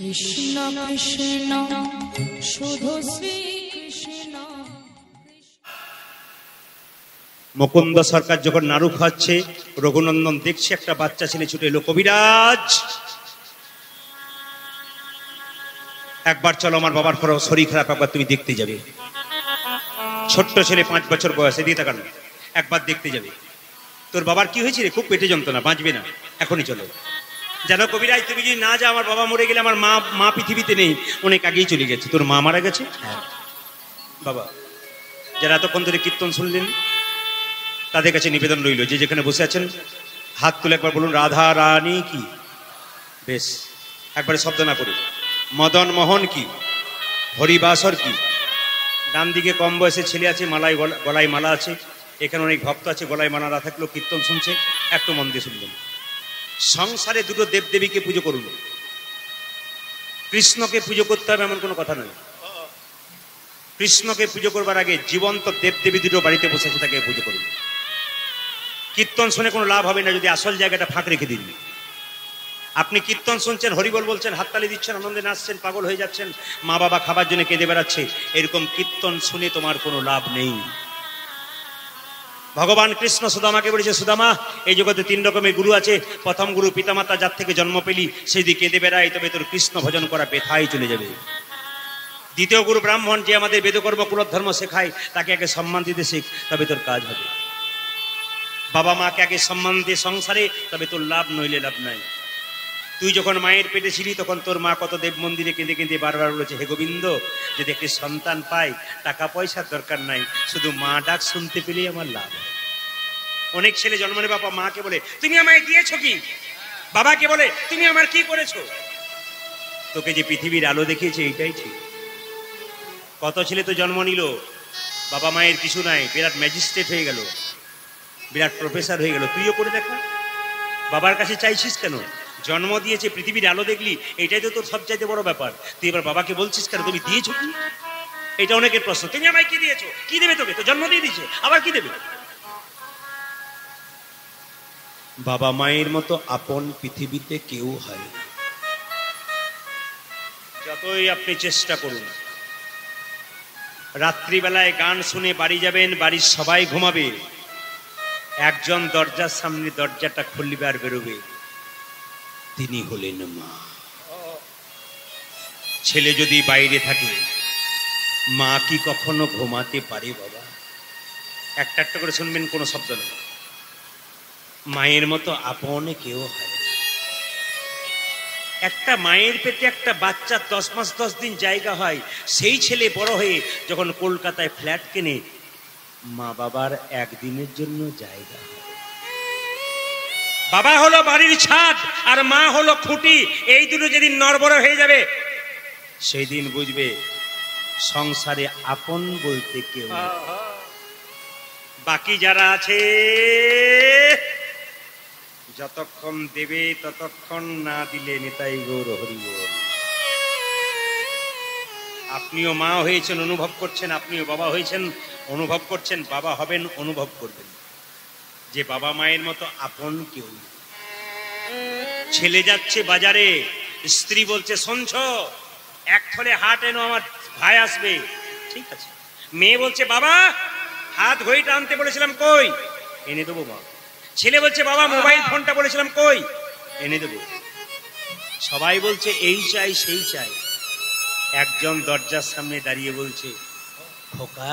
কৃষ্ণ কৃষ্ণ শুধু শ্রী কৃষ্ণ। মুকুন্দ সরকার যখন নাড়ু খাচ্ছে, রঘুনন্দন দেখছে একটা বাচ্চা ছেলে ছুটে এলো, কবিরাজ একবার চলো, আমার বাবার শরীর খারাপ, একবার তুমি দেখতে যাবে। ছোট্ট ছেলে 5 বছর বয়সে, দিয়ে তাকান, একবার দেখতে যাবে। তোর বাবার কি হয়েছে রে? খুব পেটে যন্ত্রণা, বাঁচবে না, এখনই চলো। জানো কবিরাজ, তুমি যদি না যাও, আমার বাবা মরে গেলে আমার মা পৃথিবীতে নেই, অনেক আগেই চলে গেছে। তোর মা মারা গেছে? বাবা, যারা এতক্ষণ ধরে কীর্তন শুনলেন তাদের কাছে নিবেদন রইল, যে যেখানে বসে আছেন হাত তুলে একবার বলুন, রাধা রানী কি। বেশ, একবারে শব্দ না করে, মদন মোহন কি, হরিবাসর কি। ডান দিকে কম বয়সে ছেলে আছে, গলায় মালা আছে। এখানে অনেক ভক্ত আছে, গলায় মালা না থাকলেও কীর্তন শুনছে, একটু মন দিয়ে শুনবেন। সংসারে দুটো দেবদেবীকে পুজো করুন। কৃষ্ণকে পুজো করতে হবে এমন কোনো কথা নয়। কৃষ্ণকে পুজো করবার আগে জীবন্ত দেবদেবী দুটো বাড়িতে বসে আছে, তাকে পুজো করুন। কীর্তন শুনে কোনো লাভ হবে না যদি আসল জায়গাটা ফাঁক রেখে দিন। আপনি কীর্তন শুনছেন, হরিবল বলছেন, হাততালি দিচ্ছেন, আনন্দে নাচছেন, পাগল হয়ে যাচ্ছেন, মা বাবা খাবার জন্য কেঁদে বেড়াচ্ছে, এরকম কীর্তন শুনে তোমার কোনো লাভ নেই। ভগবান কৃষ্ণ সুদামাকে বলেছে, সুদামা, এই জগতে 3 রকমের গুরু আছে। প্রথম গুরু পিতামাতা, যার থেকে জন্ম পেলি সেই দিকে কেঁদে বেড়ায়, তবে তোর কৃষ্ণ ভজন করা বেথায় চলে যাবে। দ্বিতীয় গুরু ব্রাহ্মণ, যে আমাদের বেদকর্ম কুলধর্ম শেখায়, তাকে আগে সম্মান দিতে শেখ, তবে তোর কাজ হবে। বাবা মাকে আগে সম্মান দিয়ে সংসারে, তবে তোর লাভ, নইলে লাভ নাই। তুই যখন মায়ের পেটে ছিলি তখন তোর মা কত দেব মন্দিরে কেঁদে কেঁদে বারবার বলেছে, হে গোবিন্দ, যদি একটি সন্তান পাই, টাকা পয়সার দরকার নাই, শুধু মা ডাক শুনতে পেলেই আমার লাভ। অনেক ছেলে জন্মনে বাবা মাকে বলে, তুমি আমায় দিয়েছো কি? বাবাকে বলে, তুমি আমার কি করেছো? তোকে যে পৃথিবীর আলো দেখিয়েছে এইটাই ঠিক। কত ছেলে তো জন্ম নিল, বাবা মায়ের কিছু নাই, বিরাট ম্যাজিস্ট্রেট হয়ে গেল, বিরাট প্রফেসর হয়ে গেল। তুইও করে দেখা। বাবার কাছে চাইছিস কেন? জন্ম দিয়েছে, পৃথিবীর আলো দেখলি, এটাই তো তোর সবচাইতে বড় ব্যাপার। তুই এবার বাবাকে বলছিস কেন তুমি দিয়েছো কি? এটা অনেকের প্রশ্ন। তুমি আমায় কি দিয়েছো? কি দেবে তোকে? তো জন্ম দিয়ে দিয়েছে, আবার কি দেবে? বাবা মায়ের মতো আপন পৃথিবীতে কেউ হয় না। যতই আপনি চেষ্টা করুন, রাত্রিবেলায় গান শুনে বাড়ি যাবেন, বাড়ির সবাই ঘুমাবে, একজন দরজার সামনে দরজাটা খুলবে আর বেরোবে, তিনি হলেন মা। ছেলে যদি বাইরে থাকে, মা কি কখনো ঘুমাতে পারে? বাবা, একটা একটা করে শুনবেন, কোনো শব্দ নেই। মায়ের মতো আপনে কেউ হয়। একটা মায়ের পেটে একটা বাচ্চা 10 মাস 10 দিন জায়গা হয়, সেই ছেলে বড় হয়ে যখন কলকাতায় ফ্ল্যাট কেনে, মা বাবার একদিনের জন্য জায়গা হয়। বাবা হলো বাড়ির ছাদ আর মা হলো খুঁটি। এই দুটো যেদিন নড়বড় হয়ে যাবে, সেই দিন বুঝবে সংসারে আপন বলতে কেউ। বাকি যারা আছে, যতক্ষণ দেবে ততক্ষণ, না দিলে নিতাই গৌর হরি বল। আপনিও মা হয়েছেন, অনুভব করছেন, আপনিও বাবা হয়েছেন, অনুভব করছেন, বাবা হবেন, অনুভব করবেন যে বাবা মায়ের মতো আপন কেউ। ছেলে যাচ্ছে বাজারে, স্ত্রী বলছে, শুনছ, 1 থলে হাট এনো, আমার ভাই আসবে। ঠিক আছে। মেয়ে বলছে, বাবা হাত ঘড়িটা আনতে বলেছিলাম, কই? এনে দেবো মা। ছেলে বলছে, বাবা মোবাইল ফোনটা বলেছিলাম, কই? এনে দেবো। সবাই বলছে এই চাই সেই চাই। একজন দরজার সামনে দাঁড়িয়ে বলছে, খোকা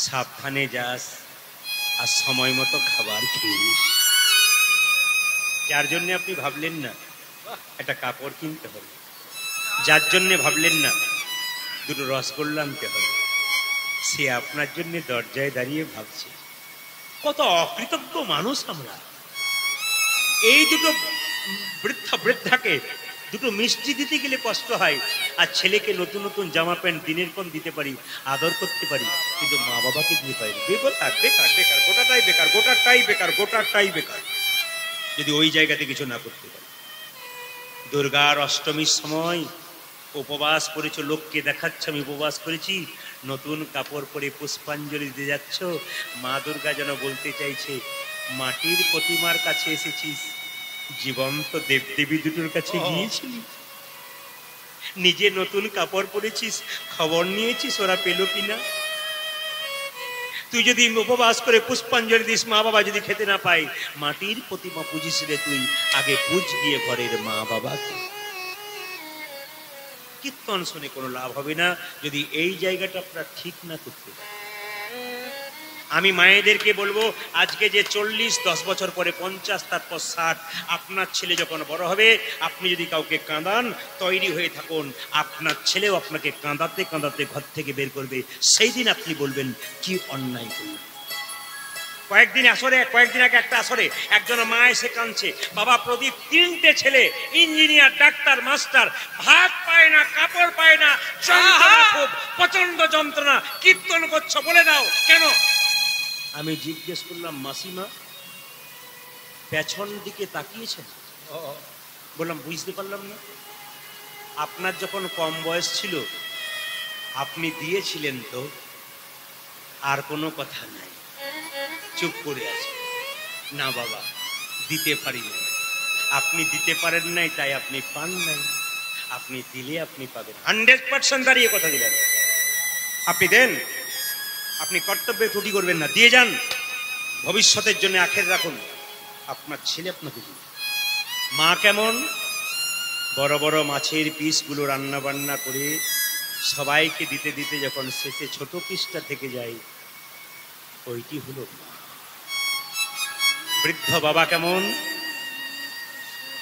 সাবধানে যাস, আর সময় মতো খাবার খেয়ে। যার জন্য আপনি ভাবলেন না একটা কাপড় কিনতে হবে, যার জন্য ভাবলেন না 2টো রসগোল্লা আনতে হবে, সে আপনার জন্য দরজায় দাঁড়িয়ে ভাবছে। কত অকৃতজ্ঞ মানুষ আমরা। এই দুটো বৃদ্ধাকে 2টো মিষ্টি দিতে গেলে কষ্ট হয়, আর ছেলেকে নতুন নতুন জামা প্যান্ট দিনের পর দিতে পারি, আদর করতে পারি, কিন্তু মা বাবাকে দিতে পারি। বেকার বেকার বেকার, গোটাটাই বেকার, গোটাটাই বেকার, গোটাটাই বেকার, যদি ওই জায়গাতে কিছু না করতে পারি। দুর্গার অষ্টমীর সময় উপবাস করেছ, লোককে দেখাচ্ছ আমি উপবাস করেছি, নতুন কাপড় পরে পুষ্পাঞ্জলি দিয়ে যাচ্ছ। মা দুর্গা যেন বলতে চাইছে, মাটির প্রতিমার কাছে এসেছিস, জীবন্ত দেবদেবী দুটোর কাছে গিয়েছিলি। নিজে নতুন কাপড় পরেছিস, খবর নিয়েছিস ওরা পেল কিনা? তুই যদি উপবাস করে পুষ্পাঞ্জলি দিস, মা বাবা যদি খেতে না পায়, মাটির প্রতিমা পুজিস রে তুই, আগে পুজ গিয়ে ঘরের মা বাবাকে। কীর্তন শুনে কোনো লাভ হবে না যদি এই জায়গাটা আপনারা ঠিক না করতে পারেন। আমি মায়েদেরকে বলবো, আজকে যে 40, 10 বছর পরে 50, তারপর 60, আপনার ছেলে যখন বড় হবে, আপনি যদি কাউকে কাঁদান, তৈরি হয়ে থাকুন, আপনার ছেলেও আপনাকে কাঁদাতে কাঁদাতে ঘর থেকে বের করবে। সেই দিন আপনি বলবেন কি অন্যায় করলেন। কয়েকদিন আগে একটা আসরে একজন মা এসে কাঁদছে, বাবা প্রদীপ 3টে ছেলে ইঞ্জিনিয়ার, ডাক্তার, মাস্টার, ভাত পায় না, কাপড় পায় না, যন্ত্রণা, খুব প্রচন্ড যন্ত্রণা, কীর্তন করছো বলে দাও কেন? আমি জিজ্ঞেস করলাম, মাসিমা পেছন দিকে তাকিয়েছেন? বললাম বুঝতে পারলাম না। আপনার যখন কম বয়স ছিল আপনি দিয়েছিলেন তো, আর কোনো কথা নাই, চুপ করে আছে। না বাবা, দিতে পারি না। আপনি দিতে পারেন নাই তাই আপনি পান নাই, আপনি দিলে আপনি পাবেন। 100% দাঁড়িয়ে কথা দিলেন। আপনি দেন, আপনি কর্তব্যে ত্রুটি করবেন না, দিয়ে যান, ভবিষ্যতের জন্য আখের রাখুন। আপনার ছেলে আপনাকে দিবে। মা কেমন? বড় বড় মাছের পিসগুলো রান্না বান্না করে সবাইকে দিতে দিতে যখন শেষে ছোট পিসটা থেকে যায়, ওইটি হলো মা। বৃদ্ধ বাবা কেমন?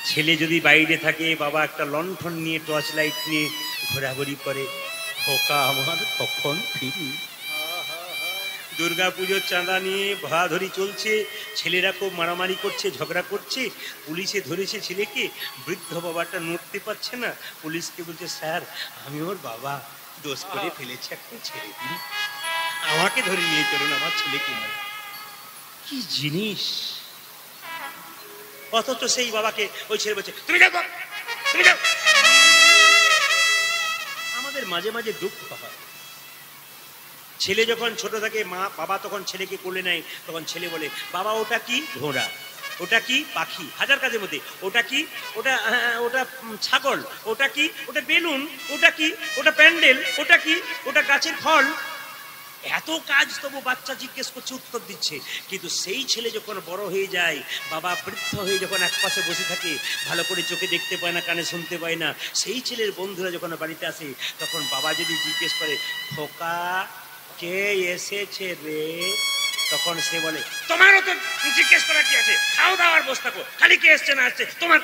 ছেলে যদি বাইরে থাকে, বাবা একটা লণ্ঠন নিয়ে, টর্চ লাইট নিয়ে ঘোরাঘুরি করে, খোকা আমার কখন ফিরি। দুর্গা পুজোর চাঁদা নিয়ে ধরাধরি চলছে, ছেলেরা খুব মারামারি করছে, ঝগড়া করছে, পুলিশে ধরেছে ছেলেকে। বৃদ্ধ বাবাটা নড়তে পারছে না, পুলিশকে বলছে, স্যার আমি ওর বাবা, দোষ করে ফেলেছে, একটু ছেড়ে দিন, আমাকে ধরে নিয়ে চলুন, আমার ছেলেকে না। কি জিনিস! অথচ সেই বাবাকে ওই ছেলে বলছে, তুমি যাও, তুমি যাও। আমাদের মাঝে মাঝে দুঃখ হয়। ছেলে যখন ছোট থাকে, মা বাবা তখন ছেলেকে কোলে নেয়, তখন ছেলে বলে, বাবা ওটা কি? ঘোড়া। ওটা কি? পাখি। হাজার কাজের মধ্যে ওটা কি? ওটা ছাগল। ওটা কি? ওটা বেলুন। ওটা কি? ওটা প্যান্ডেল। ওটা কি? ওটা গাছের ফল। এত কাজ তবু বাচ্চা জিজ্ঞেস করছে, উত্তর দিচ্ছে। কিন্তু সেই ছেলে যখন বড় হয়ে যায়, বাবা বৃদ্ধ হয়ে যখন একপাশে বসে থাকে, ভালো করে চোখে দেখতে পায় না, কানে শুনতে পায় না, সেই ছেলের বন্ধুরা যখন বাড়িতে আসে, তখন বাবা যদি জিজ্ঞেস করে, খোকা কে এসেছে রে? তখন সে বলে, তোমারও তো জিজ্ঞেস করা কি আছে, খাও দাওয়ার বস্তা কো, খালি কে এসছে না আসছে তোমার।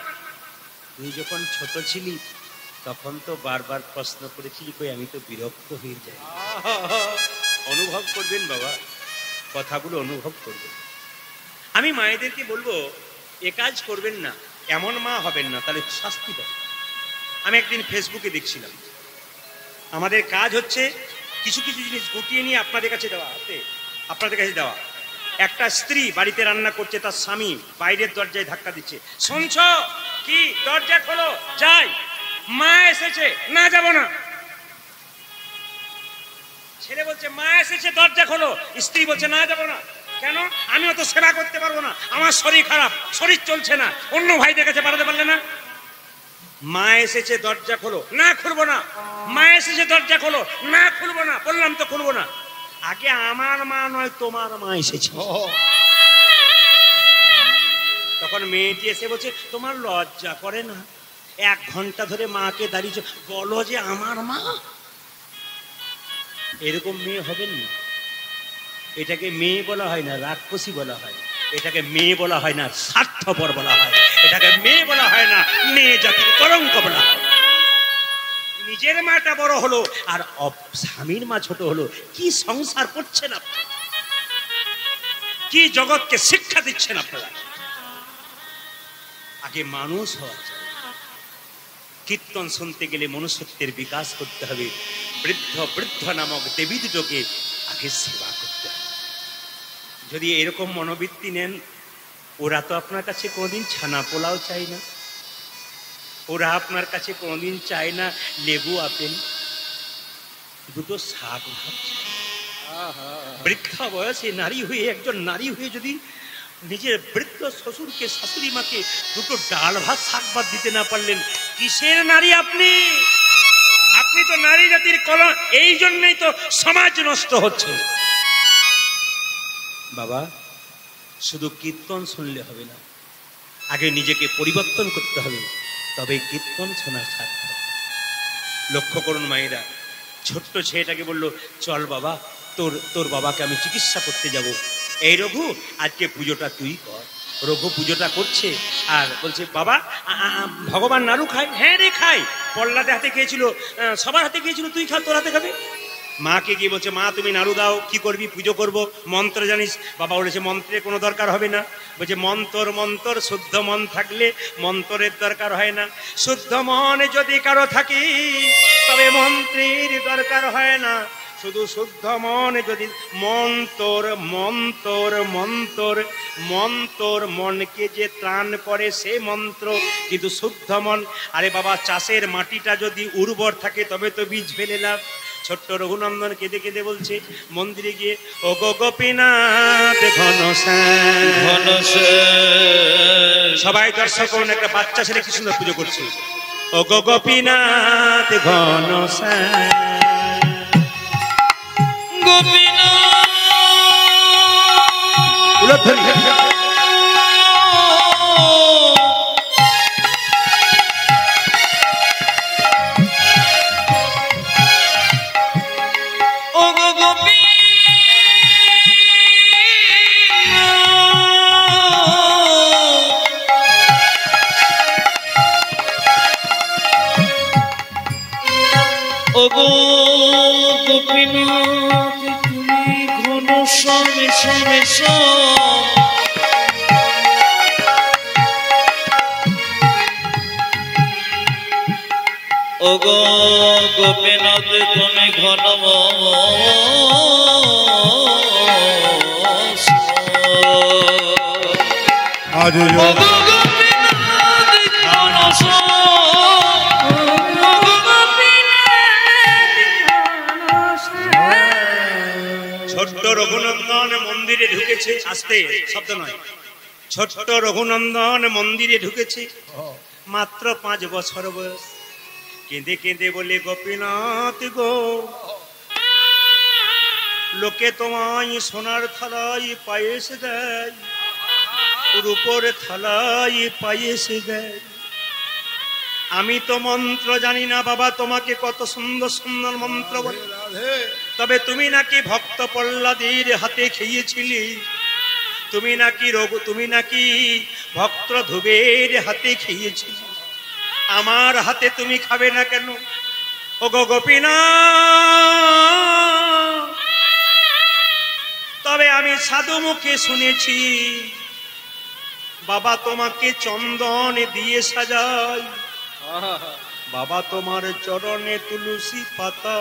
তুই যখন ছোট ছিলি তখন তো বারবার প্রশ্ন করেছিলি, কই আমি তো বিরক্ত হয়ে যাই। অনুভব করবেন বাবা, কথাগুলো অনুভব করবেন। আমি মায়েদেরকে বলবো, এ কাজ করবেন না, এমন মা হবেন না, তাহলে শাস্তি পাবে। আমি একদিন ফেসবুকে দেখছিলাম, আমাদের কাজ হচ্ছে কিছু কিছু জিনিস গুটিয়ে নিয়ে আপনাদের কাছে দেওয়া, আপনাদের কাছে দেওয়া। একটা স্ত্রী বাড়িতে রান্না করছে, তার স্বামী বাইরের দরজায় ধাক্কা দিচ্ছে, শুনছ কি? দরজা খোলো, যাই, মা এসেছে, না যাব না। ছেলে বলছে মা এসেছে, দরজা খোলো। স্ত্রী বলছে না যাব না। কেন? আমিও তো সেবা করতে পারবো না, আমার শরীর খারাপ, শরীর চলছে না। অন্য ভাইদের কাছে পাঠাতে পারলে না? মা এসেছে, দরজা খোলো, না খুলবো না। মা এসেছে, দরজা খোলো, না খুলবো না। বললাম তো খুলবো না। আগে আমার মা নয়, তোমার মা এসেছে। তখন মেয়েটি এসে বলছে, তোমার লজ্জা করে না? 1 ঘন্টা ধরে মাকে দাঁড়িয়েছে, বলো যে আমার মা। এরকম মেয়ে হবেন না। এটাকে মেয়ে বলা হয় না, রাক্ষসী বলা হয়। এটাকে মেয়ে বলা হয় না, স্বার্থপর বলা হয়। এটাকে মেয়ে বলা হয় না, মেয়ে জাতির কলঙ্ক বলা হয়। নিজের মাটা বড় হলো আর স্বামীর মা ছোট হলো, কি সংসার করছেন আপনি? কি জগৎকে শিক্ষা দিচ্ছেন আপনারা? আগে মানুষ হওয়া চাই। কীর্তন শুনতে গেলে মনুষ্যত্বের বিকাশ করতে হবে। বৃদ্ধ নামক দেবী দুটোকে আগে সেবা করতে হবে। যদি এরকম মনোবৃত্তি নেন, ওরা তো আপনার কাছে কোনোদিন ছানা পোলাও চাই না, ওরা আপনার কাছে কোনোদিন চায় না লেবু আপেল, দুটো শাক ভাত। বৃদ্ধা বয়সে নারী হয়ে, একজন নারী হয়ে যদি নিজের বৃদ্ধ শ্বশুরকে, শাশুড়ি মাকে দুটো ডাল ভাত শাক ভাত দিতে না পারলেন, কিসের নারী আপনি? তো নারী জাতির কলঙ্ক, এই জন্যই তো সমাজ নষ্ট হচ্ছে। বাবা, শুধু কীর্তন শুনলে হবে না, আগে নিজেকে পরিবর্তন করতে হবে, তবে কীর্তন শোনা সার্থক। লক্ষ্য করুন মায়েরা, ছোট্ট ছেলেটাকে বললো, চল বাবা, তোর বাবাকে আমি চিকিৎসা করতে যাব। এই রঘু, আজকে পুজোটা তুই কর। রঘু পুজোটা করছে আর বলছে, বাবা ভগবান নাড়ু খায়? হ্যাঁ রে খায়, পল্লাতে হাতে খেয়েছিল, সবার হাতে খেয়েছিল, তুই খা, তোর হাতে খাবে। মাকে গিয়ে বলছে, মা তুমি নাড়ু দাও, কি করবি? পুজো করব, মন্ত্র জানিস? বাবা বলেছে, মন্ত্রের কোনো দরকার হবে না। বলছে, মন্ত্র শুদ্ধ মন থাকলে মন্ত্রের দরকার হয় না। শুদ্ধ মন যদি কারো থাকে তবে মন্ত্রের দরকার হয় না। শুধু শুদ্ধ মন যদি মন্ত্র মনকে যে ত্রাণ করে সে মন্ত্র, কিন্তু শুদ্ধ মন। আরে বাবা, চাষের মাটিটা যদি উর্বর থাকে তবে তো বীজ ফেলে লাভ। ছোট্ট রঘুনন্দন কেঁদে কেঁদে বলছে মন্দিরে গিয়ে, ও গো গোপীনাথ ঘনশ্যাম। সবাই দর্শক করুন, একটা বাচ্চা ছেলে কি সুন্দর পুজো করছে। ও গো গোপীনাথ ঘনশ্যাম, গোপীনাথ তুমি ঘন শ্যামে শ্যামে ও গো গোপীনাথ তুমি ঘন আজ ছোট্ট রঘুনন্দন মন্দিরে ঢুকেছে, আস্তে শব্দ নয়, ছোট্ট রঘুনন্দন মন্দিরে ঢুকেছে, মাত্র 5 বছর বয়স। কেঁদে কেঁদে বলে, গোপীনাথ গো, লোকে তোমায় সোনার থালায় পায়েস দেয়, রূপোর থালায় পায়েস দেয়। আমি তো মন্ত্র জানি না বাবা, তোমাকে কত সুন্দর সুন্দর মন্ত্র বলে, তবে তুমি নাকি ভক্ত প্রহ্লাদের হাতে খেয়েছিলি, তুমি নাকি ভক্ত ধ্রুবের হাতে খেয়েছিলে, আমার হাতে তুমি খাবে না কেন? ও গো গোপীনাথ, তবে আমি সাধু মুখে শুনেছি বাবা তোমাকে চন্দন দিয়ে সাজায়, বাবা তোমার চরণে তুলসী পাতা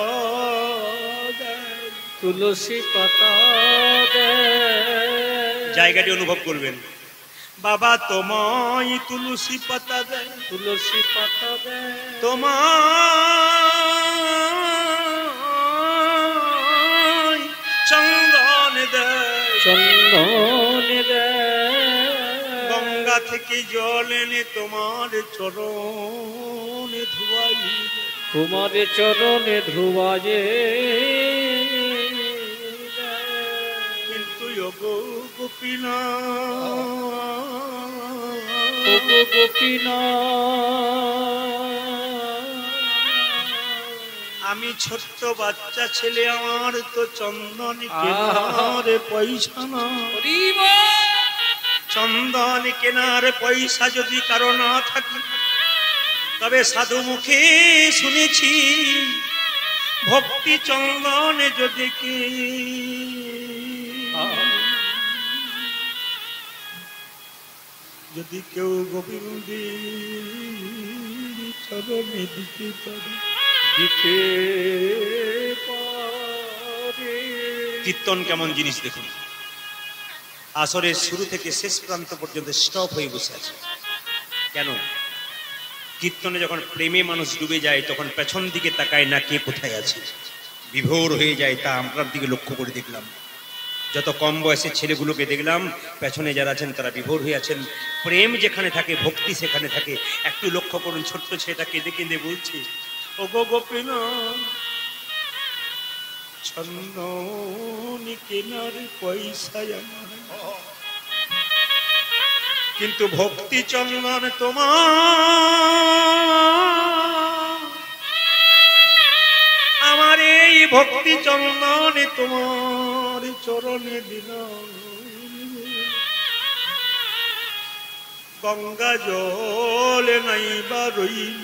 দেয়, তুলসী পাতা জায়গাটি অনুভব করবেন। বাবা তোমায় তুলসী পাতা দেয়, তুলসী পাতা তোমায় চন্দন দেয়, চন্দন গঙ্গা থেকে জল এনে তোমার চরণে ধুয়াই, তোমার চরণে ধুয়ায়ে। কিন্তু ওগো গোপীনাথ, ওগো গোপীনাথ, আমি ছোট্ট বাচ্চা ছেলে, আমার তো চন্দন কেনার পয়সা না। চন্দন কেনার পয়সা যদি কারো না থাকে, তবে সাধু মুখে শুনেছি ভক্তি চন্দনে যদি কি যদি কেউ গোবিন্দের চরণে দিতে পারে, দিতে পারে। কীর্তন কেমন জিনিস দেখুন, আসরের শুরু থেকে শেষ প্রান্ত পর্যন্ত স্টপ হয়ে বসে আছে। কেন? কীর্তনে যখন প্রেমে মানুষ ডুবে যায় তখন পেছন দিকে তাকায় না কে কোথায় আছে, বিভোর হয়ে যায়। তা আমরার দিকে লক্ষ্য করে দেখলাম, যত কম বয়সের ছেলেগুলোকে দেখলাম পেছনে যারা আছেন তারা বিভোর হয়ে আছেন। প্রেম যেখানে থাকে ভক্তি সেখানে থাকে। একটু লক্ষ্য করুন, ছোট্ট ছেলেটা কেঁদে কেঁদে বলছে, ও গো গোপীনাথ চন্দন কেনার পয়সায় আমার, কিন্তু ভক্তি চন্দন তোমার, আমার এই ভক্তি চন্দন তোমার চরণে দিলাম। গঙ্গা জল নাই বা রইল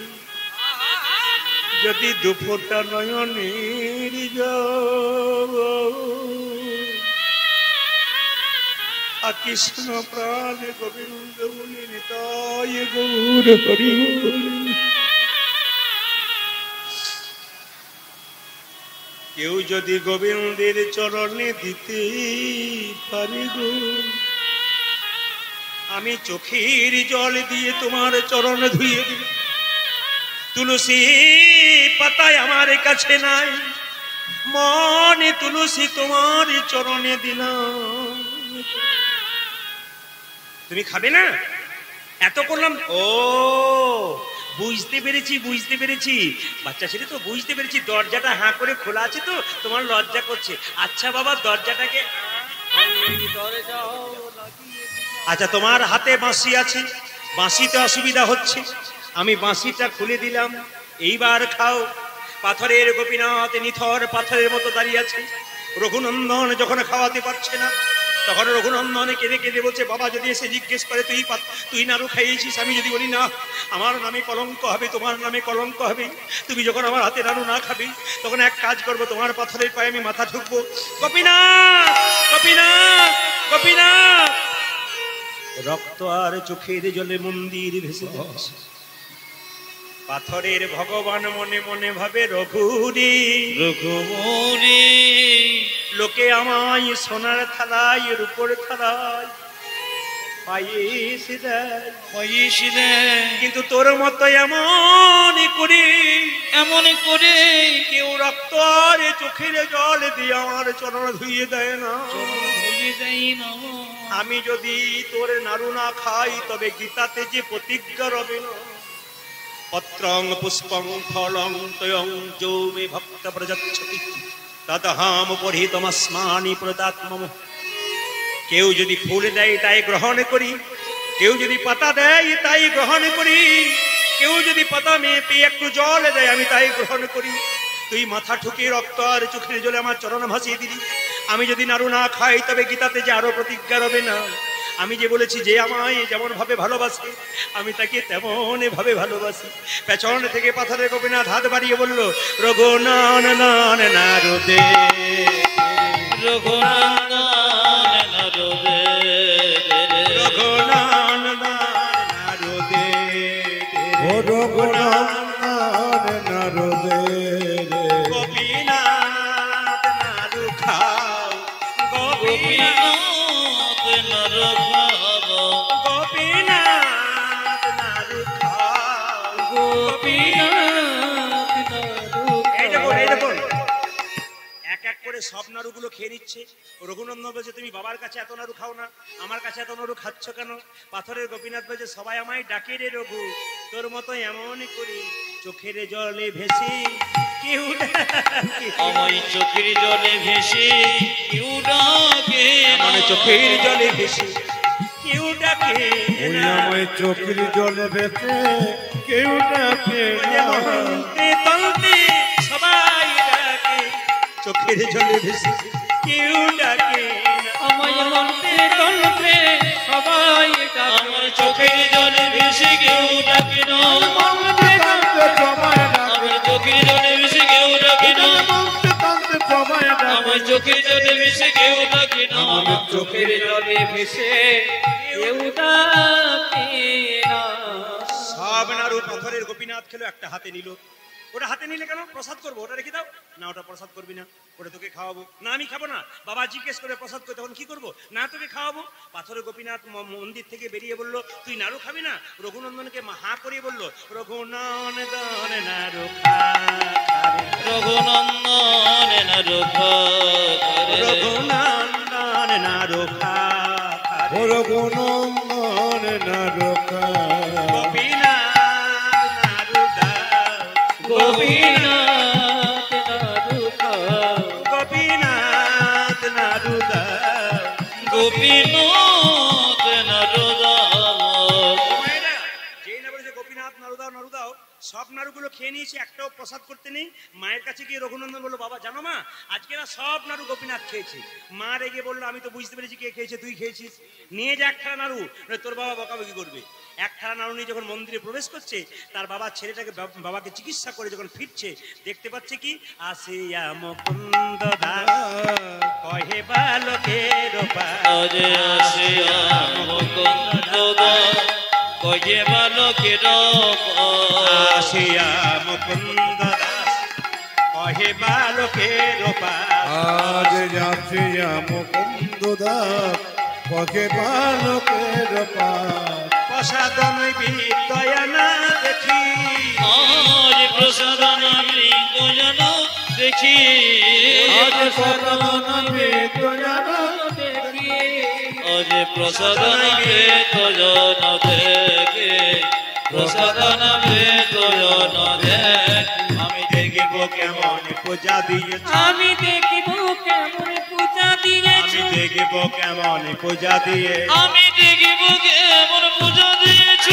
যদি দুফোটা নয়নের জল, কৃষ্ণ প্রাণ গোবিন্দ বলে নিতাই গৌর হরি হরি। কেউ যদি গোবিন্দের চরণে দিতে পারে গো, আমি চোখের জল দিয়ে তোমার চরণ ধুয়ে দিই। তুলসী পাতায় আমার কাছে নাই, মনে তুলসী তোমার চরণে দিলাম। তুমি খাবে না? এত করলাম। ও বুঝতে পেরেছি, বুঝতে পেরেছি, বাচ্চা ছেলে তো বুঝতে পেরেছি, দরজাটা হাঁ করে খোলা আছে তো তোমার লজ্জা করছে। আচ্ছা বাবা দরজাটাকে, আচ্ছা তোমার হাতে বাঁশি আছে, বাঁশিতে অসুবিধা হচ্ছে, আমি বাঁশিটা খুলে দিলাম, এইবার খাও। পাথরের গোপীনাথ নিথর পাথরের মতো দাঁড়িয়ে আছে। রঘুনন্দন যখন খাওয়াতে পারছে না, তখন রঘুনন্দনে কেঁদে কেঁদে বলছে, বাবা যদি এসে জিজ্ঞেস করে তুই নাড়ু খাইয়েছিস, আমি যদি বলি না, আমার নামে কলঙ্ক হবে, তোমার নামে কলঙ্ক হবে। তুমি যখন আমার হাতে নাড়ু না খাবে, তখন এক কাজ করবো, তোমার পাথরের পায়ে আমি মাথা ঠুকবো। গোপীনাথ গোপীনাথ গোপীনাথ। রক্ত আর চোখের জলে মন্দির ভেসে যাচ্ছে। পাথরের ভগবান মনে মনে ভাবে, রঘুরি রঘুমনি লোকে আমায় সোনার থালায় রূপোর থালায় পায়েস দেয়, পায়েস দেয়, কিন্তু তোর মতো এমন করে কেউ কেউ রক্ত আর চোখের জল দিয়ে আমার চরণ ধুইয়ে দেয় না। ধুয়ে দেয় না। আমি যদি তোর নাড়ু না খাই, তবে গীতাতে যে প্রতিজ্ঞা রবে না, পত্রং পুষ্পং ফলং তয়ং যো মে ভক্ত প্রযচ্ছতি তদহম পরিহিতমস্মানি প্রদাত্মম। কেউ যদি ফুল দেয় তাই গ্রহণ করি, কেউ যদি পাতা দেয় তাই গ্রহণ করি, কেউ যদি পাতা পেয়ে একটু জল দেয় আমি তাই গ্রহণ করি। তুই মাথা ঠুকে রক্ত আর চোখের জলে আমার চরণ ভাসিয়ে দিলি। আমি যদি নাড়ু না খাই, তবে গীতাতে যে আরো প্রতিজ্ঞা রবে না। আমি যে বলেছি, যে আমায় যেমন ভাবে ভালোবাসে আমি তাকে তেমন ভাবে ভালোবাসি। পেছন থেকে পাথরের গোপীনাথ হাত বাড়িয়ে বলল, রঘুনান নান নারদে রঘুনন্দন নারদে রঘুনান নারদে রঘুনন্দন নারদে গোপীনাথ নারু খাও, গোপীনাথ নারদ গোপীনাথ নারু খাও, গোপীনাথ এই দেখুন, এই দেখুন, এক এক করে সব নাড়ুগুলো খেয়ে নিচ্ছে। রঘুনন্দন বলছে, তুমি বাবার কাছে এত নাড়ু খাও না, আমার কাছে এত নাড়ু খাচ্ছ কেন? পাথরের গোপীনাথ বলছে, সবাই আমায় ডাকে রে রঘু, তোর মতো এমন করে চোখের জলে ভেসে কেউ আমায় চোখের জলে ভেসে কেউ ডাকে না। মানে চোখের জলে ভেসে কেউ ডাকে ওই না। আমায় চোখের জলে ভেসে কেউ ডাকে না। তন্তে তন্তে সবাই ডাকে, চোখের জলে ভেসে কেউ ডাকে না। আমায় তন্তে তন্তে সবাই ডাকে, আমায় চোখের জলে ভেসে কেউ ডাকে না। কান্দে কান্দে সবাই ডাকে, আমায় চোখের জলে ভেসে কেউ ডাকে না। কান্দে কান্দে সবাই ডাকে। আমায় চোখের জলে ভেসে কেউ ডাকে না। আমাদের চোখের জলে ভেসে কেউ ডাকে না। সব নাড়ু পাথরের গোপীনাথ খেলো, একটা হাতে নিল। ওটা হাতে নিলে কেন? প্রসাদ করবো, ওটা রেখে দাও না। ওটা প্রসাদ করবি না, ওটা তোকে খাওয়াবো না। আমি খাবো না। বাবা জিজ্ঞেস করে প্রসাদ করে, তখন কি করবো? না তোকে খাওয়াবো। পাথরের গোপীনাথ মন্দির থেকে বেরিয়ে বলল, তুই নাড়ু খাবি না? রঘুনন্দনকে হা করিয়ে বলল, রঘুনন্দন নাড়ু খা রে। রঘুনন্দন নারদ রঘুনন্দন নাড়ু খা রে। রঘুনন্দন নারদ গোপীনাথ নাড়ু দাও, গোপী নাড়ুগুলো খেয়ে নিয়েছি, একটাও প্রসাদ করতে নেই। মায়ের কাছে গিয়ে রঘুনন্দন বললো, বাবা জানো মা, আজকে না সব নাড়ু গোপীনাথ খেয়েছে। মা রেগে বললো, আমি তো বুঝতে পেরেছি কে খেয়েছে, তুই খেয়েছিস, নিয়ে যা একখানা নাড়ু, নইলে তোর বাবা বকাবকি করবে। একখানা নাড়ু নিয়ে যখন মন্দিরে প্রবেশ করছে, তার বাবা ছেলেটাকে বাবাকে চিকিৎসা করে যখন ফিরছে, দেখতে পাচ্ছে কি, আসিয়া মুকুন্দ দাস কহে বালকের আরে আসিয়া মুকুন্দ দাস কহে বালকের আসিয়া মুকুন্দ দাস কহে বালকের আজ যাচ্ছিয়া মুকুন্দ দাস পকে বালকের পাশ প্রসাদন বিদয়না দেখি, আজ প্রসাদন বিদয়ন দেখি, আজ প্রসাদন বিদয়ন দেখি আজ প্রসাদন বিদয়ন দেখি, প্রসাদন বিদয়ন দেখি। আমি দেখিব কেমন পূজা দিয়েছ, আমি দেখিব কেমন পূজা দিয়েছ, আমি দেখিব কেমন পূজা দিয়ে আমি দেখিব কেমন পূজা দিয়েছ।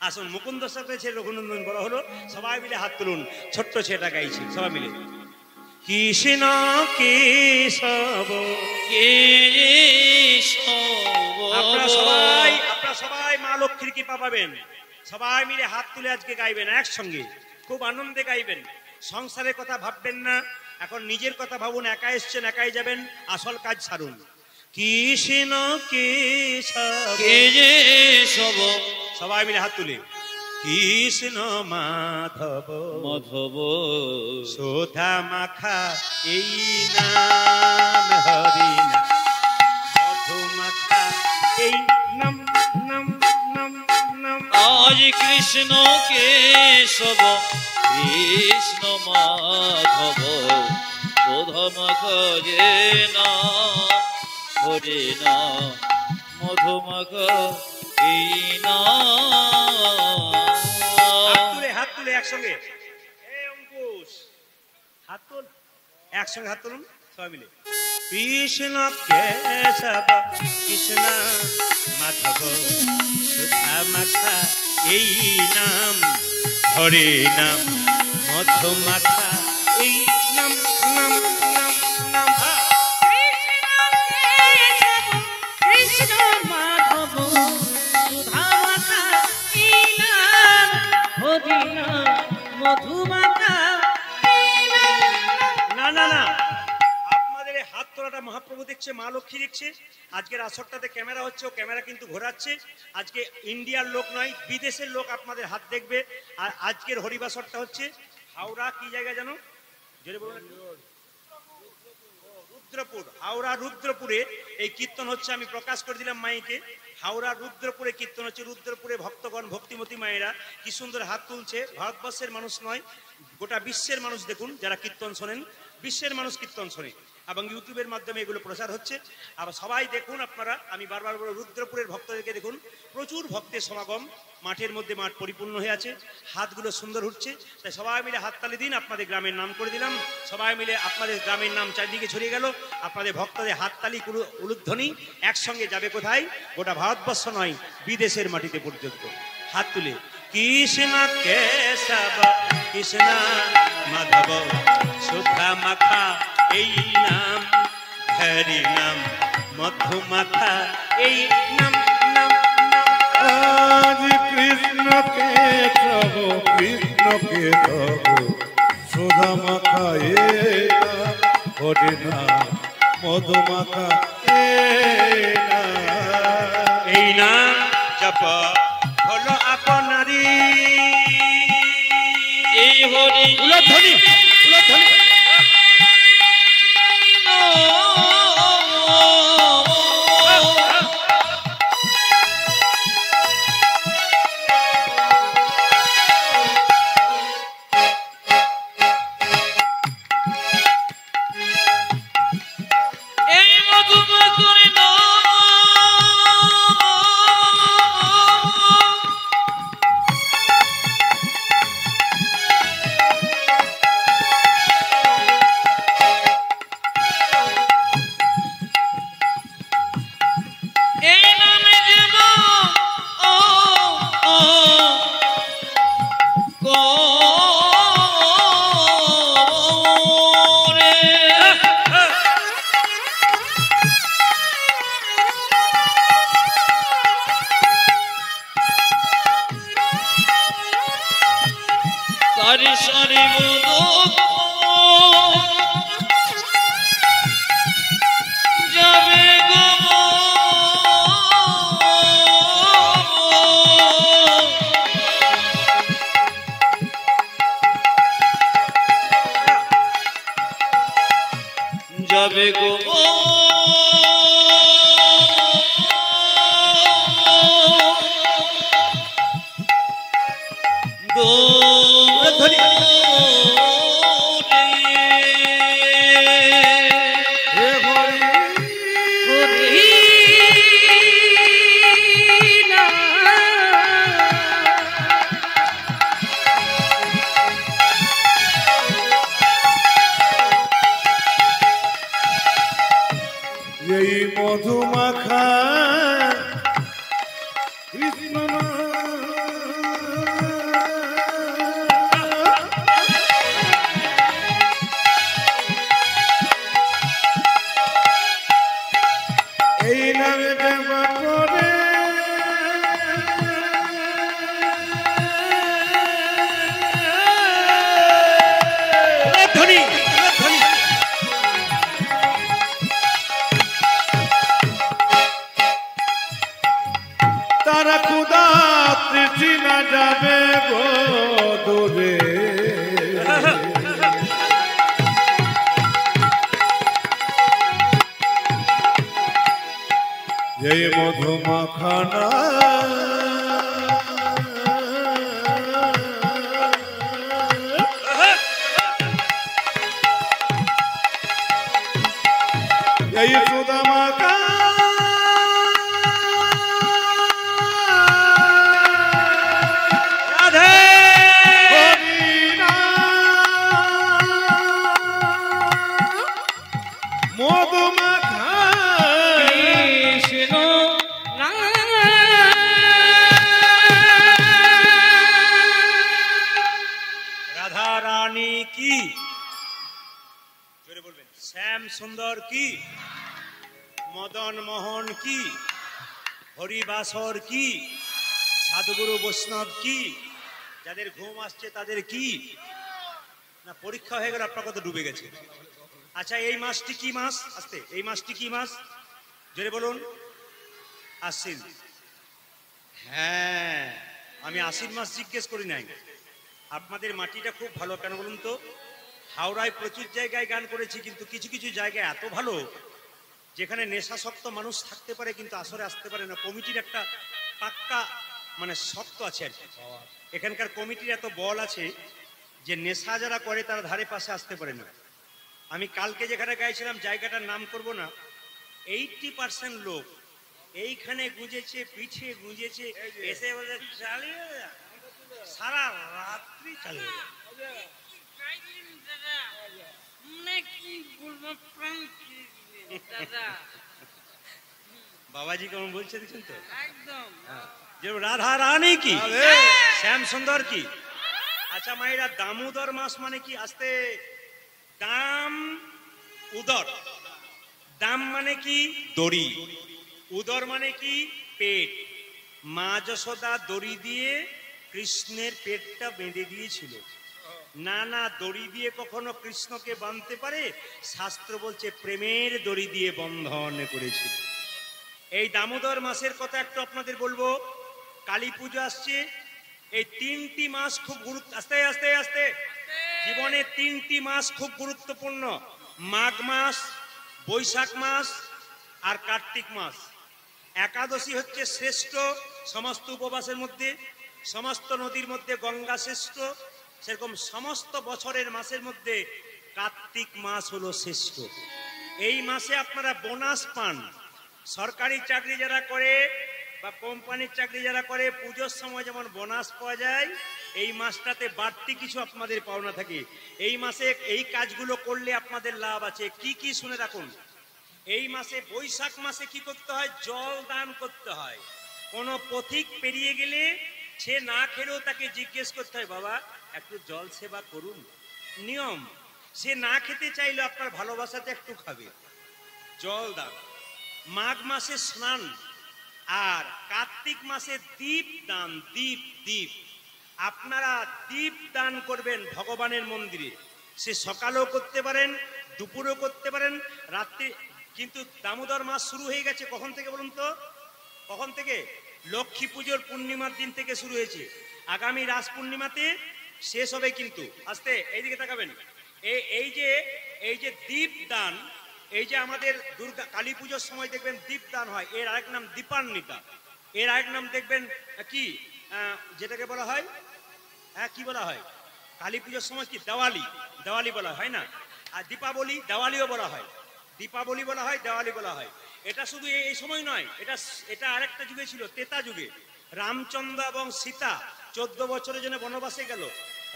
আসুন মুকুন্দ সাথে ছেলে রঘুনন্দন বড় হলো, সবাই মিলে হাত তুলুন। ছোট্ট ছেলেটা গাইছে সবাই মিলে, কৃষ্ণ কেশব আপনারা সবাই মা লক্ষ্মীর কৃপা পাবেন। সবাই মিলে হাত তুলে আজকে গাইবেন, একসঙ্গে খুব আনন্দে গাইবেন। সংসারের কথা ভাববেন না, এখন নিজের কথা ভাবুন। একা এসছেন, একাই যাবেন, আসল কাজ সারুন। কৃষ্ণ কেশব সবাই মিলে হাত তুলে, কৃষ্ণ মাধব মাধব সুধা মাখা এই নাম হরি মধু মাখা এই নাম নাম নাম নাম। আজ কৃষ্ণ কেশব কৃষ্ণ মাধব সুধা মাখা যে নাম হরি নাম মধু মাখা এই নাম। হাত তুলে একসঙ্গে, অঙ্কুশ হাত তুল, একসঙ্গে হাত তুলুন সবাই মিলে। কৃষ্ণ কেশব কৃষ্ণ মাধব সুধা মাখা এই নাম হরে নাম মধু মাখা এই নাম নাম নাম নাম। কৃষ্ণ মাধব সুধা মাখা এই নাম হরি নাম মধু মাখা এই নাম। না না না, আপনাদের এই হাত তোলাটা মহাপ্রভু দেখছে, মা লক্ষ্মী দেখছে। আজকের আসরটাতে ক্যামেরা হচ্ছে, ও ক্যামেরা কিন্তু ঘোরাচ্ছে। আজকে ইন্ডিয়ার লোক নয়, বিদেশের লোক আপনাদের হাত দেখবে। আর আজকের হরিবাসরটা হচ্ছে হাওড়া, কি জায়গা জানো? জোরে বলুন। রুদ্রপুর, হাওড়া রুদ্রপুরে এই কীর্তন হচ্ছে। আমি প্রকাশ করে দিলাম মাইকে, হাওড়া রুদ্রপুরে কীর্তন হচ্ছে। রুদ্রপুরে ভক্তগণ, ভক্তিমতী মায়েরা কি সুন্দর হাত তুলছে। ভারতবর্ষের মানুষ নয়, গোটা বিশ্বের মানুষ দেখুন যারা কীর্তন শোনেন, বিশ্বের মানুষ কীর্তন শোনে এবং ইউটিউবের মাধ্যমে এগুলো প্রচার হচ্ছে। আবার সবাই দেখুন আপনারা, আমি বারবার বলে রুদ্রপুরের ভক্তদেরকে দেখুন, প্রচুর ভক্তের সমাগম, মাঠের মধ্যে মাঠ পরিপূর্ণ হয়ে আছে, হাতগুলো সুন্দর উঠছে। তাই সবাই মিলে হাততালি দিন। আপনাদের গ্রামের নাম করে দিলাম, সবাই মিলে আপনাদের গ্রামের নাম চারিদিকে ছড়িয়ে গেল। আপনাদের ভক্তদের হাততালি উলুধ্বনি একসঙ্গে যাবে কোথায়? গোটা ভারতবর্ষ নয়, বিদেশের মাটিতে পর্যন্ত। হাত তুলে, কৃষ্ণ কেশব কৃষ্ণ মাধব সুধা মাখা এই নাম হরি নাম মধু মাখা এই নাম নাম নাম। আজ কৃষ্ণ কেশব কৃষ্ণ কেশব সুধা মাখা হরি নাম মধু মাখা এই নাম জপ হলো আপনারি। এই হরি উলধ্বনি উলধ্বনি। এই মধুমা করে এই নামে যাব করে সারি সারি মুদক যাবে গো যাবে গো এই মধু মাখা কৃষ্ণ নাম সুন্দর কি, মদন মোহন কি, হরিবাসর কি, সাধুগুরু বৈষ্ণব কি, যাদের ঘুম আসছে তাদের কি না, পরীক্ষা হয়ে গেল আপনার কত ডুবে গেছে। আচ্ছা এই মাসটি কি মাস? আস্তে, এই মাসটি কি মাস জোরে বলুন। আশ্বিন। হ্যাঁ, আমি আশ্বিন মাস জিজ্ঞেস করি নাই। আপনাদের মাটিটা খুব ভালো, কেন বলুন তো? হাওড়ায় প্রচুর জায়গায় গান করেছি, কিন্তু কিছু কিছু জায়গায় এত ভালো যেখানে নেশাসক্ত মানুষ থাকতে পারে কিন্তু আসরে আসতে পারে না। কমিটির একটা পাক্কা মানে শক্ত আছে আর কি। এখানকার কমিটির এত বল আছে যে নেশা যারা করে তারা ধারে পাশে আসতে পারে না। আমি কালকে যেখানে গাইছিলাম, জায়গাটার নাম করব না, 80% লোক এইখানে গুঁজেছে, পিঠে গুঁজেছে, এসে বলে চালিয়ে যা, সারা রাত্রি চালিয়ে যা। বাবাজি কেমন বলছে দেখছেন তো, একদম যে রাধা রানী কি, শ্যাম সুন্দর কি। আচ্ছা মায়েরা, দামোদর মাস মানে কি? আসতে, দাম উদর, দাম মানে কি দড়ি, উদর মানে কি পেট। মা যশোদা দড়ি দিয়ে কৃষ্ণের পেটটা বেঁধে দিয়েছিল। না না, দড়ি দিয়ে কখনো কৃষ্ণকে বাঁধতে পারে? শাস্ত্র বলছে প্রেমের দড়ি দিয়ে বন্ধন করেছিল। এই দামোদর মাসের কথা একটু আপনাদের বলবো। কালী পুজো আসছে, এই 3টি মাস খুব গুরুত্ব, আস্তে আস্তে আস্তে, জীবনে 3টি মাস খুব গুরুত্বপূর্ণ। মাঘ মাস, বৈশাখ মাস আর কার্তিক মাস। একাদশী হচ্ছে শ্রেষ্ঠ সমস্ত উপবাসের মধ্যে, সমস্ত নদীর মধ্যে গঙ্গা শ্রেষ্ঠ, সেরকম সমস্ত বছরের মাসের মধ্যে কার্তিক মাস হলো শ্রেষ্ঠ। এই মাসে আপনারা বোনাস পান। সরকারি চাকরি যারা করে বা কোম্পানির চাকরি যারা করে, পুজোর সময় যেমন বোনাস পাওয়া যায়, এই মাসটাতে বাড়তি কিছু আপনাদের পাওনা থাকে। এই মাসে এই কাজগুলো করলে আপনাদের লাভ আছে। কি কি শুনে রাখুন। এই মাসে, বৈশাখ মাসে কি করতে হয়? জল দান করতে হয়। কোনো পথিক পেরিয়ে গেলে সে না খেলেও তাকে জিজ্ঞেস করতে হয়, বাবা একটু জল সেবা করুন, নিয়ম। সে না খেতে চাইলে আপনার ভালোবাসাতে একটু খাবে, জল দান। মাঘ মাসে স্নান, আর কার্তিক মাসে দীপ দান। দীপ দীপ আপনারা দীপ দান করবেন ভগবানের মন্দিরে। সে সকালেও করতে পারেন, দুপুরেও করতে পারেন, রাত্রি। কিন্তু দামোদর মাস শুরু হয়ে গেছে কখন থেকে বলুন তো? কখন থেকে? লক্ষ্মী পুজোর পূর্ণিমার দিন থেকে শুরু হয়েছে। আগামী রাস পূর্ণিমাতে শেষ হবে। কিন্তু আস্তে, এইদিকে তাকাবেন। এই যে দীপ দান, এই যে আমাদের দুর্গা কালী পুজোর সময় দেখবেন দীপ দান হয়, এর আরেক নাম দীপান্বিতা। এর আরেক নাম দেখবেন কি, যেটাকে বলা হয়, হ্যাঁ কি বলা হয় কালী পুজোর সময়? কি দেওয়ালি, দেওয়ালি বলা হয় না? আর দীপাবলি, দেওয়ালিও বলা হয়, দীপাবলি বলা হয়, দেওয়ালি বলা হয়। এটা শুধু এই সময় নয়, এটা আরেকটা যুগে ছিল, ত্রেতা যুগে। রামচন্দ্র এবং সীতা 14 বছরের জন্য বনবাসে গেল,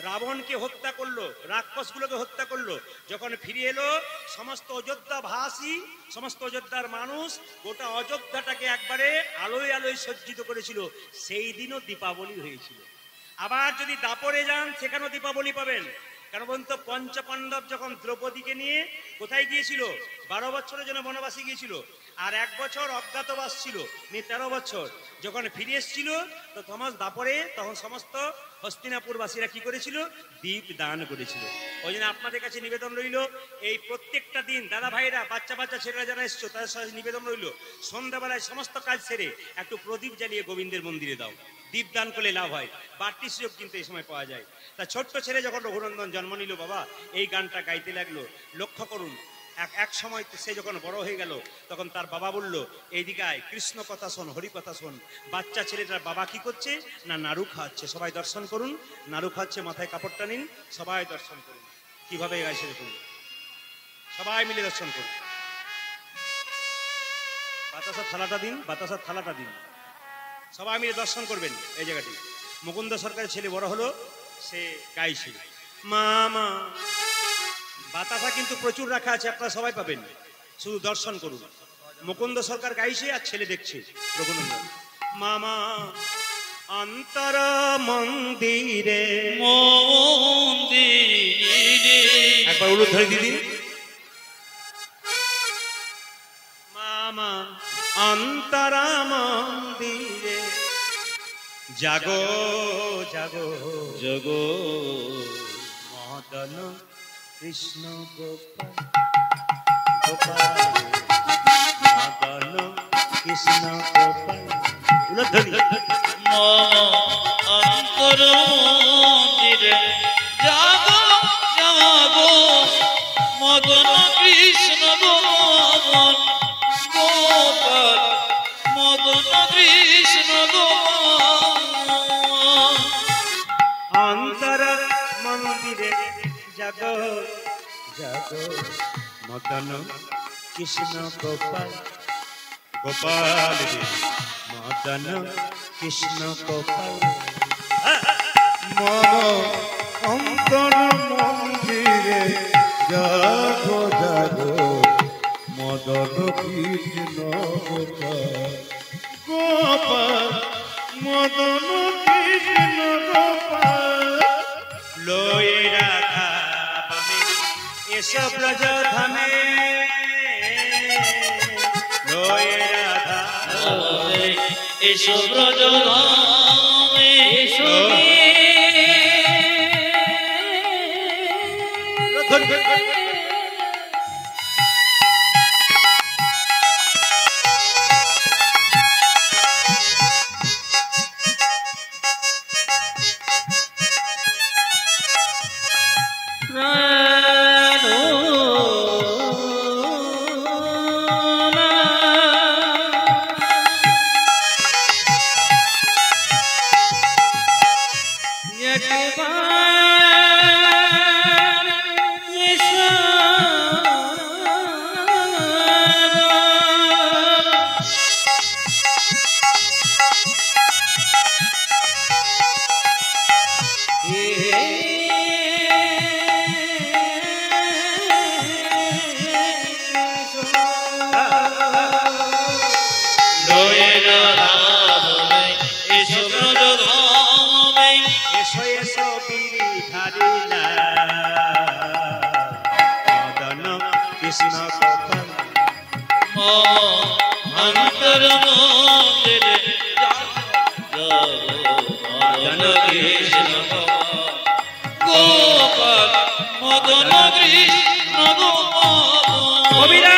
রাবণকে হত্যা করলো, রাক্ষসগুলোকে হত্যা করলো। যখন ফিরে এলো, সমস্ত অযোধ্যাবাসী, সমস্ত অযোধ্যার মানুষ গোটা অযোধ্যাটাকে একবারে আলোয় আলোয় সজ্জিত করেছিল। সেই দিনও দীপাবলি হয়েছিল। আবার যদি দাপরে যান, সেখানেও দীপাবলি পাবেন। কেন বলুন তো? পঞ্চপাণ্ডব যখন দ্রৌপদীকে নিয়ে কোথায় গিয়েছিল? 12 বছরের জন্য বনবাসী গিয়েছিল, আর 1 বছর অজ্ঞাতবাস ছিল, নিয়ে 13 বছর। যখন ফিরে এসেছিল তো দাপরে, তখন সমস্ত হস্তিনাপুরবাসীরা কি করেছিল? দীপ দান করেছিল। ওই জন্য আপনাদের কাছে নিবেদন রইল, এই প্রত্যেকটা দিন দাদা ভাইরা, বাচ্চা বাচ্চা ছেলেরা যারা এসছো, তাদের সাথে নিবেদন রইল, সন্ধ্যাবেলায় সমস্ত কাজ সেরে একটু প্রদীপ জ্বালিয়ে গোবিন্দের মন্দিরে দাও। দীপ দান করলে লাভ হয়, বাড়তি সুযোগ কিন্তু এই সময় পাওয়া যায়। তা ছোট্ট ছেলে যখন রঘুনন্দন জন্ম নিল, বাবা এই গানটা গাইতে লাগলো। লক্ষ্য করুন, এক সময় সে যখন বড় হয়ে গেল, তখন তার বাবা বলল, এইদিকে আয়, কৃষ্ণ কথা শোন, হরি কথা শোন। বাচ্চা ছেলেটার বাবা কি করছে না, নাড়ু খাওয়াচ্ছে। সবাই দর্শন করুন, নাড়ু খাওয়াচ্ছে, মাথায় কাপড়টা নিন, সবাই দর্শন করুন কিভাবে গাইছে দেখুন, সবাই মিলে দর্শন করুন। বাতাসার থালাটা দিন, বাতাসার থালাটা দিন, সবাই মিলে দর্শন করবেন এই জায়গাটি। মুকুন্দ সরকারের ছেলে বড় হলো, সে গাইছে মামা। বাতাসা কিন্তু প্রচুর রাখা আছে, আপনারা সবাই পাবেন, শুধু দর্শন করুন। মুকুন্দ সরকার গাইছে আর ছেলে দেখছে রঘুনন্দন। মামা অন্তর মন্দিরে, মন্দিরে একবার উলুদ ধরে দিদি। অন্তরা মন্দিরে জাগো জাগো জগো মদন কৃষ্ণ গোপাল গোপাল মদন কৃষ্ণ গোপাল উলধ্বনি অন্তর মন্দিরে জাগো জাগো মদন কৃষ্ণ গোপাল গোপাল মদন কৃষ্ণ গোপাল অন্তর মন্দিরে জাগো জাগো মদন কৃষ্ণ গোপাল গোপাল মদন কৃষ্ণ গোপাল মন অন্তর মন্দিরে জাগো জাগো মদন কৃষ্ণ গোপাল গোপাল মদন কৃষ্ণ গোপাল লয়ে রাধা বামে এসো ব্রজ ধামে লয়ে রাধা এসো ব্রজ ধামে এসো এসো এসো বিধারী মদন কৃষ্ণ গোপাল অন্তর মন্দিরে জাগো মদন কৃষ্ণ গোপাল মদন কৃষ্ণ গোপাল কবিরা